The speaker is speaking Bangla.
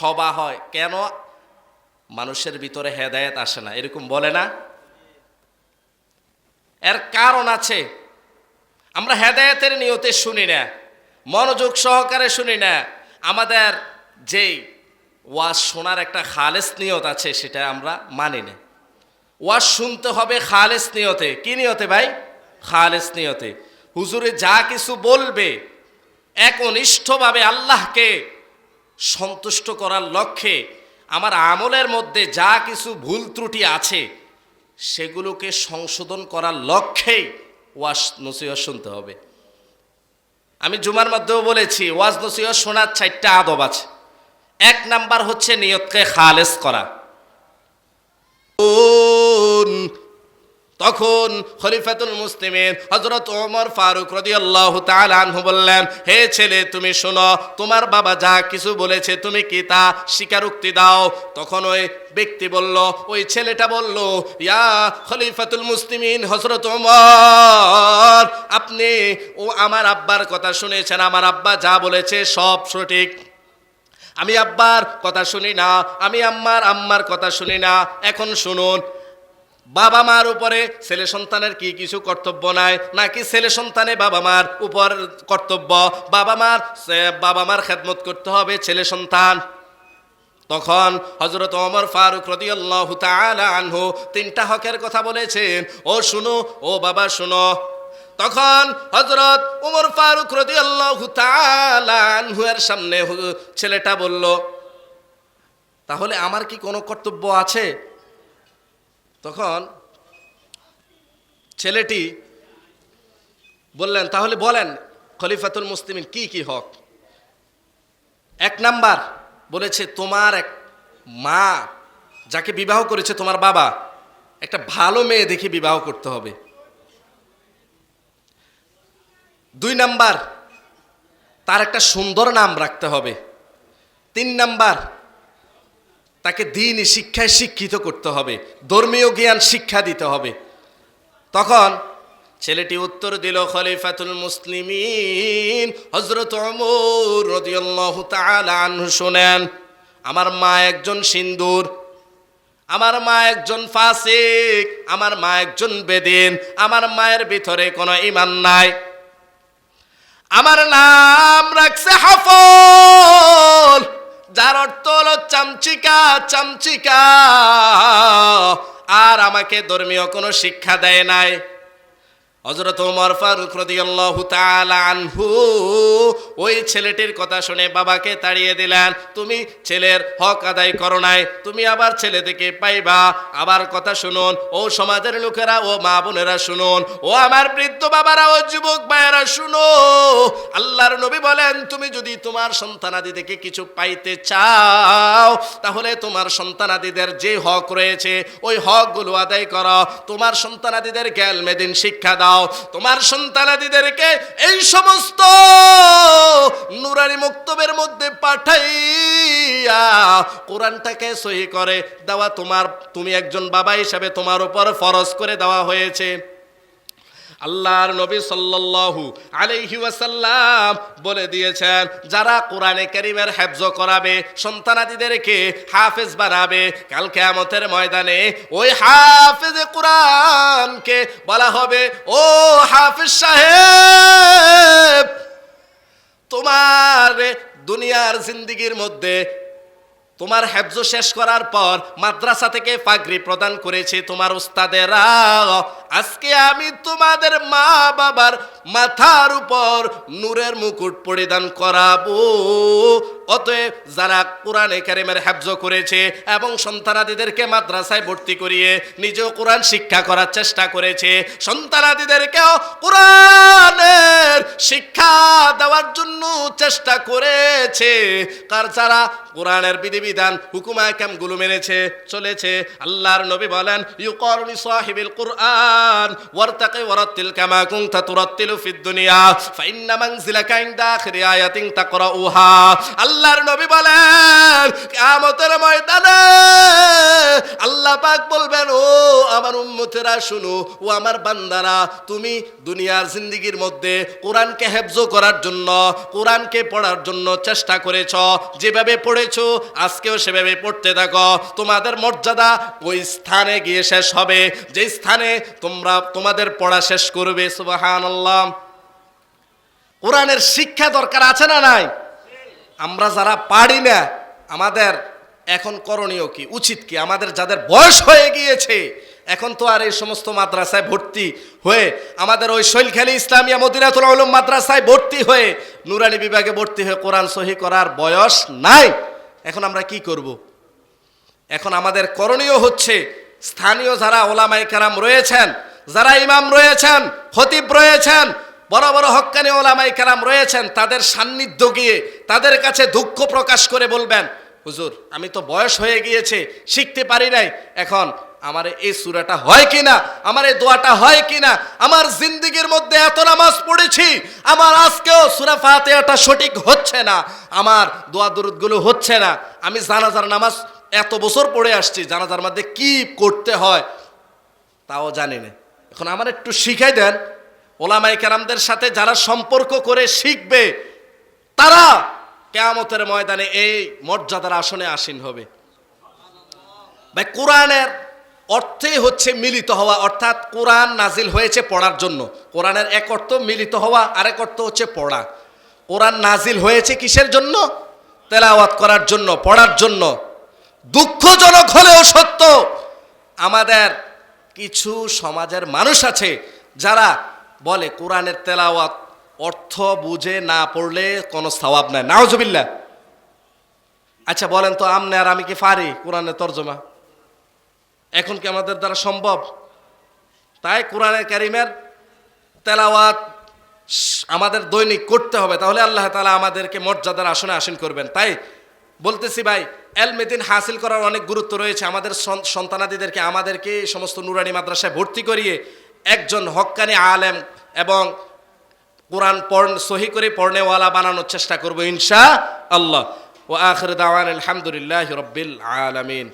সভা হয় কেন? মানুষের ভিতরে হেদায়েত আসে না, এরকম বলে না? এর কারণ আছে। আমরা হেদায়েতের নিয়তে শুনি না, মনোযোগ সহকারে শুনি না। আমাদের যেই ওয়াজ শোনার একটা খালেস নিয়ত আছে সেটা আমরা মানি না। ওয়াজ শুনতে হবে খালেস নিয়তে। কি নিয়তে ভাই? খালেস নিয়তে। হুজুরে যা কিছু বলবে একনিষ্ঠভাবে আল্লাহকে সন্তুষ্ট করার লক্ষ্যে, আমার আমলের মধ্যে যা কিছু ভুল ত্রুটি আছে সেগুলোকে সংশোধন করার লক্ষ্যেই ওয়াজ নসিহত শুনতে হবে। আমি জুমার মধ্যেও বলেছি, ওয়াজ নসিহত শোনার 4টা আদব আছে। 1 নাম্বার হচ্ছে নিয়তকে খালেস করা। তখন খলিফাতুল মুসলিমিন হযরত ওমর ফারুক রাদিয়াল্লাহু তাআলা আনহু বললেন, হে ছেলে তুমি শোনো, তোমার বাবা যা কিছু বলেছে তুমি কি তা স্বীকারোক্তি দাও? তখন ওই ব্যক্তি বলল, ওই ছেলেটা বলল, ইয়া খলিফাতুল মুসলিমিন হযরত ওমর, আপনি আমার আব্বার কথা শুনেছেন, আমার আব্বা যা বলেছে সব সঠিক। আমি আব্বার কথা শুনি না, আমি আম্মার কথা শুনি না। এখন শুনুন, বাবা মার উপরে ছেলে সন্তানের কি কিছু কর্তব্য নাই, নাকি ছেলে সন্তানে বাবা মার উপর কর্তব্য? বাবা মার খেদমত করতে হবে ছেলে সন্তান। তখন হযরত ওমর ফারুক রাদিয়াল্লাহু তাআলা আনহু 3টা হকের কথা বলেছেন। ও শুনো, ও বাবা শুনো। তখন হযরত ওমর ফারুক রাদিয়াল্লাহু তাআলা আনহু এর সামনে ছেলেটা বলল, তাহলে আমার কি কোনো কর্তব্য আছে? তখন ছেলেটি বললেন, তাহলে বলেন খলিফাতুল মুসলিমিন কি কি হক? 1 নাম্বার বলেছে, তোমার এক মা যাকে বিবাহ করেছে তোমার বাবা, একটা ভালো মেয়ে দেখে বিবাহ করতে হবে। 2 নাম্বার, তার একটা সুন্দর নাম রাখতে হবে। 3 নাম্বার, তাকে দ্বীনি শিক্ষায় শিক্ষিত করতে হবে, ধর্মীয় জ্ঞান শিক্ষা দিতে হবে। তখন ছেলেটি উত্তর দিল, খলিফাতুল মুসলিমিন হযরত ওমর রাদিয়াল্লাহু তাআলা আনহু শুনেন, আমার মা একজন সিন্দুর, আমার মা একজন ফাসিক, আমার মা একজন বেদিন, আমার মায়ের ভিতরে কোনো ঈমান নাই। আমার নাম রাখছে হাফল, যার অর্থ হলো চামচিকা, চামচিকা। আর আমাকে ধর্মীয় কোনো শিক্ষা দেয় নাই। হযরত ওমর ফারুক রাদিয়াল্লাহু তাআলা আনহু ওই ছেলেটির কথা শুনে বাবাকে তাড়িয়ে দিলেন, তুমি ছেলের হক আদায় করো নাই, তুমি আবার ছেলে থেকে পাইবা। আবার কথা শুনুন, ও সমাজের লোকেরা, ও মা বোনেরা শুনুন, ও আমার বৃদ্ধ বাবারা, ও যুবক ভাইয়েরা শুনো। আল্লাহর নবী বলেন, তুমি যদি তোমার সন্তানাদি থেকে কিছু পাইতে চাও, তাহলে তোমার সন্তানাদিদের যে হক রয়েছে ওই হকগুলো আদায় করো। তোমার সন্তানাদিদের জ্ঞান শিক্ষা দাও। তোমার সন্তানাদিদেরকে এই সমস্ত নুরানি মক্তবের মধ্যে পাঠাইয়া কোরআনটাকে সহি করে দেওয়া তুমি একজন বাবা হিসাবে তোমার উপর ফরজ করে দেওয়া হয়েছে। আল্লাহর নবী সাল্লাল্লাহু আলাইহি ওয়াসাল্লাম বলে দিয়েছেন, যারা কোরআনে কারীমের হিফজ করাবে, সন্তানাদিদেরকে হাফেজ বানাবে, কাল কিয়ামতের ময়দানে ওই হাফেজে কোরআনকে বলা হবে, ও হাফেজ সাহেব, তোমার দুনিয়ার জিন্দেগির মধ্যে তোমার হিফজ শেষ করার পর মাদ্রাসা থেকে পাগড়ি প্রদান করেছে তোমার উস্তাদেরা, আজকে আমি তোমাদের মা বাবার মাথার উপর নূরের মুকুট পরিধান করাবো। অতএব যারা কোরআনে কারীমের হিফজ করেছে এবং সন্তানাদিদেরকে মাদ্রাসায় ভর্তি করিয়ে নিজেও কোরআন শিক্ষা করার চেষ্টা করেছে, সন্তানাদিদেরকেও কোরআনের শিক্ষা দেওয়ার জন্য চেষ্টা করেছে, কার যারা কোরআনের বিধিবিধান হুকুম আহকামগুলো মেনেছে চলেছে, আল্লাহর নবী বলেন, ইউকালু লিসাহিবিল কুরআন ওয়ারতাকি ওয়ারাত্তিল কামা কুনতা তুরাত্তিলু ফিদ দুনিয়া ফাইন্না মানজিলাকা ইনদা আখিরি আয়াতিন তাকরাউহা। আল্লাহর নবী বলেন, কিয়ামতের ময়দানে আল্লাহ পাক বলবেন, ও আমার উম্মত উম্মতেরা শুনো, ও আমার বান্দারা, তুমি দুনিয়ার জিন্দেগির মধ্যে কোরআনকে হেফজ করার জন্য, কোরআনকে পড়ার জন্য চেষ্টা করেছ, যেভাবে পড়েছো আজকেও সেভাবে পড়তে থাকো। তোমাদের মর্যাদা ওই স্থানে গিয়ে শেষ হবে যে স্থানে তোমরা তোমাদের পড়া শেষ করবে। সুবহানাল্লাহ। কোরআনের শিক্ষা দরকার আছে না নাই? আমরা যারা পারি না, আমাদের এখন করণীয় কি, উচিত কি? আমাদের যাদের বয়স হয়ে গিয়েছে, এখন তো আর এই সমস্ত মাদ্রাসায় ভর্তি হয়ে, আমাদের ওই শৈলখালী ইসলামিয়া মদিনাতুল উলুম মাদ্রাসায় ভর্তি হয়ে, নুরানি বিভাগে ভর্তি হয়ে কোরআন সহি করার বয়স নাই। এখন আমরা কি করব? এখন আমাদের করণীয় হচ্ছে, স্থানীয় যারা ওলামায়ে কেরাম রয়েছেন, যারা ইমাম রয়েছেন, খতিব রয়েছেন, বড় বড় হক্কানি ওলামায়ে কেরাম রয়েছেন, তাদের সান্নিধ্য গিয়ে তাদের কাছে দুঃখ প্রকাশ করে বলবেন, হুজুর আমি তো বয়স হয়ে গিয়েছে, শিখতে পারি নাই, এখন আমার এই সূরাটা হয় কিনা, আমার এই দোয়াটা হয় কিনা, আমার জিন্দেগির মধ্যে এত নামাজ পড়েছি, আমার আজকেও সূরা ফাতিহাটা সঠিক হচ্ছে না, আমার দোয়া দুরূদগুলো হচ্ছে না, আমি জানাজার নামাজ এত বছর পড়ে আসছি, জানাজার মধ্যে কি করতে হয় তাও জানি না, এখন আমার একটু শিখাই দেন। ওলামায়ে কেরামদের সাথে যারা সম্পর্ক করে শিখবে, তারা কিয়ামতের ময়দানে এই মর্যাদার আসনে আসীন হবে। ভাই, কোরআনের অর্থই হচ্ছে মিলিত হওয়া, অর্থাৎ কোরআন নাজিল হয়েছে পড়ার জন্য। কোরআনের এক অর্থ মিলিত হওয়া, আরেক অর্থ হচ্ছে পড়া। কোরআন নাজিল হয়েছে কিসের জন্য? তেলাওয়াত করার জন্য, পড়ার জন্য। দুঃখজনক হলেও সত্য, আমাদের কিছু সমাজের মানুষ আছে যারা বলে কোরআনের তেলাওয়াত অর্থ বুঝে না পড়লে কোনো সওয়াব নাই। নাউজুবিল্লাহ। আচ্ছা বলেন তো, আমনে আর আমি কি পারি কোরআনের তরজমা? এখন কি আমাদের দ্বারা সম্ভব? তাই কোরআনের কারিমের তেলাওয়াত আমাদের দৈনিক করতে হবে, তাহলে আল্লাহ তাআলা আমাদেরকে মর্যাদার আসনে আসীন করবেন। তাই বলতেছি ভাই, ইলমে দ্বীন হাসিল করার অনেক গুরুত্ব রয়েছে। আমাদের সন্তানাদিদেরকে, আমাদেরকে সমস্ত নুরানি মাদ্রাসায় ভর্তি করিয়ে একজন হক্কানি আলেম এবং কোরআন সহি করে পড়নেওয়ালা বানানোর চেষ্টা করবো ইনশাআল্লাহ। ওয়া আখির দাওয়ানা আলহামদুলিল্লাহি রাব্বিল আলামিন।